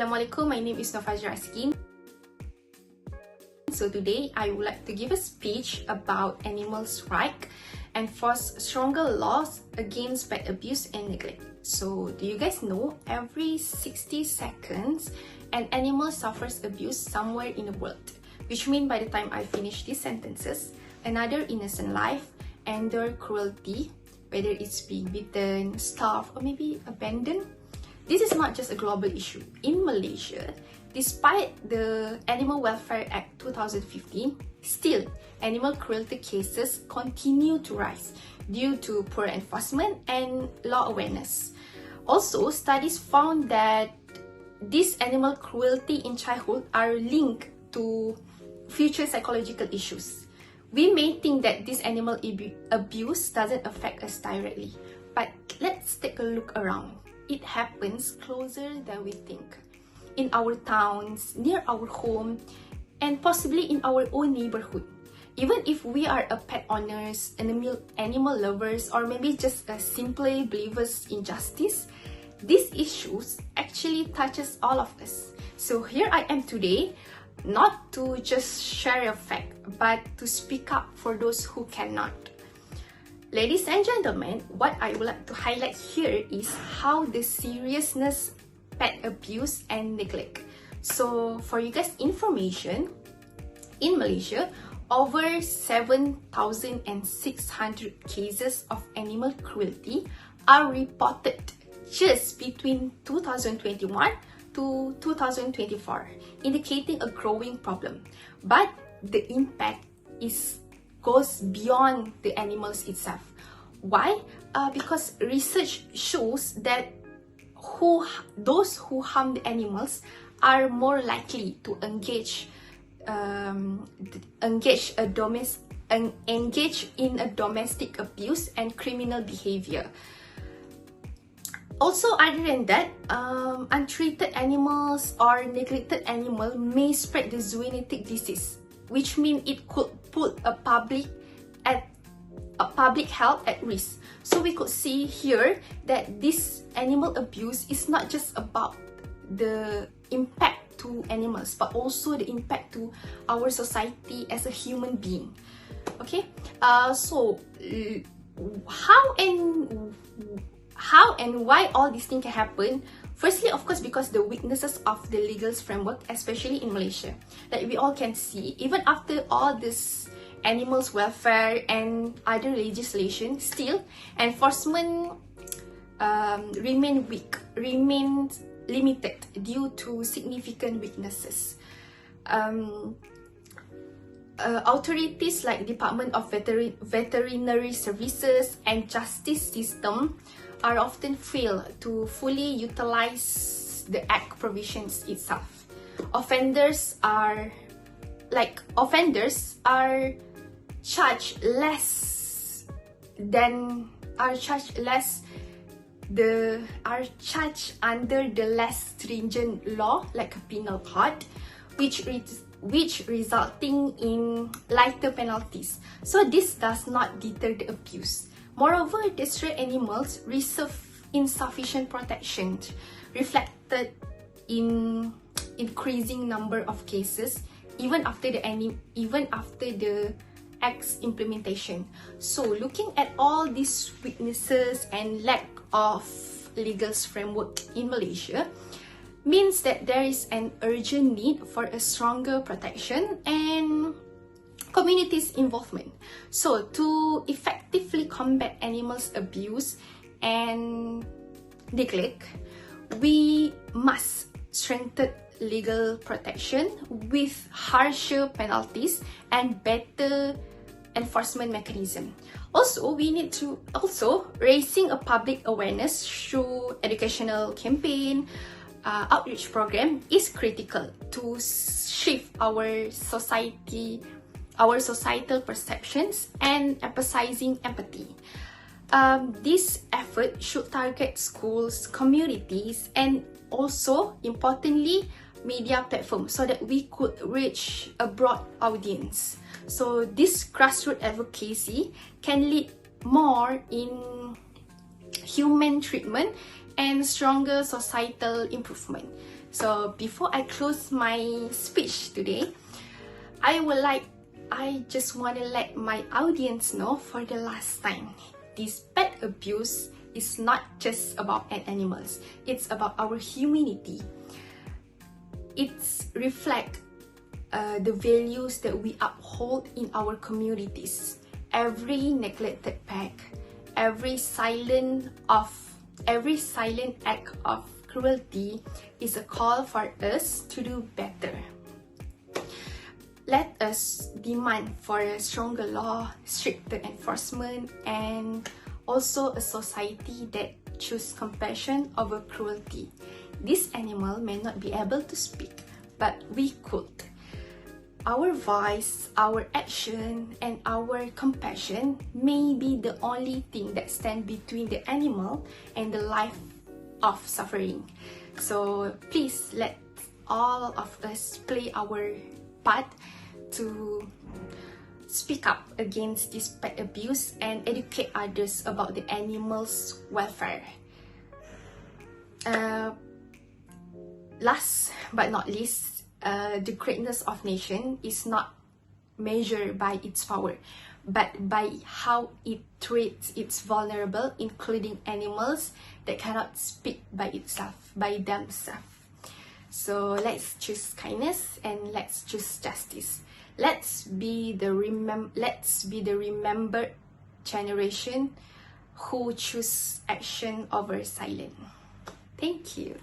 Assalamualaikum, my name is Nofazra Askin. So today I would like to give a speech about animals' rights and force stronger laws against pet abuse and neglect. So do you guys know every 60 seconds an animal suffers abuse somewhere in the world? Which means by the time I finish these sentences, another innocent life endure cruelty, whether it's being beaten, starved, or maybe abandoned. This is not just a global issue. In Malaysia, despite the Animal Welfare Act 2015, still animal cruelty cases continue to rise due to poor enforcement and law awareness. Also, studies found that this animal cruelty in childhood are linked to future psychological issues. We may think that this animal abuse doesn't affect us directly, but let's take a look around. It happens closer than we think. In our towns, near our home, and possibly in our own neighborhood. Even if we are a pet owners, animal lovers, or maybe just simply believers in justice, these issues actually touches all of us. So here I am today, not to just share a fact, but to speak up for those who cannot. Ladies and gentlemen, what I would like to highlight here is how the seriousness pet abuse and neglect. So for you guys' information, in Malaysia, over 7,600 cases of animal cruelty are reported just between 2021 to 2024, indicating a growing problem. But the impact goes beyond the animals itself. Why? Because research shows that those who harm the animals are more likely to engage in a domestic abuse and criminal behavior. Also, other than that, untreated animals or neglected animal may spread the zoonotic disease, which means it could put a public health at risk. So we could see here that this animal abuse is not just about the impact to animals, but also the impact to our society as a human being. Okay, so how and why all these things can happen? Firstly, of course, because the weaknesses of the legal framework, especially in Malaysia, like we all can see, even after all this animals welfare and other legislation, still enforcement remains limited due to significant weaknesses. Authorities like Department of Veterinary Services and Justice System are often fail to fully utilize the Act provisions itself. Offenders are charged under the less stringent law, like a penal code, which resulting in lighter penalties. So this does not deter the abuse. Moreover, the stray animals receive insufficient protection, reflected in increasing number of cases even after the Act's implementation. So looking at all these weaknesses and lack of legal framework in Malaysia means that there is an urgent need for a stronger protection and communities' involvement. So to effectively combat animals abuse and neglect, we must strengthen legal protection with harsher penalties and better enforcement mechanism. Also, we need to raising a public awareness through educational campaign, outreach program is critical to shift our societal perceptions and emphasizing empathy. This effort should target schools, communities, and also importantly media platforms so that we could reach a broad audience. So this grassroots advocacy can lead more in human treatment and stronger societal improvement. So before I close my speech today, I just want to let my audience know for the last time, this pet abuse is not just about animals, it's about our humanity. It's reflect the values that we uphold in our communities. Every neglected pet, every silent act of cruelty is a call for us to do better. Let us demand for a stronger law, stricter enforcement, and also a society that chooses compassion over cruelty. This animal may not be able to speak, but we could. Our voice, our action, and our compassion may be the only thing that stands between the animal and the life of suffering. So please let all of us play our part to speak up against this pet abuse and educate others about the animals' welfare. Last but not least, the greatness of nation is not measured by its power, but by how it treats its vulnerable, including animals that cannot speak by themselves. So let's choose kindness and let's choose justice. Let's be the remembered generation who choose action over silence. Thank you.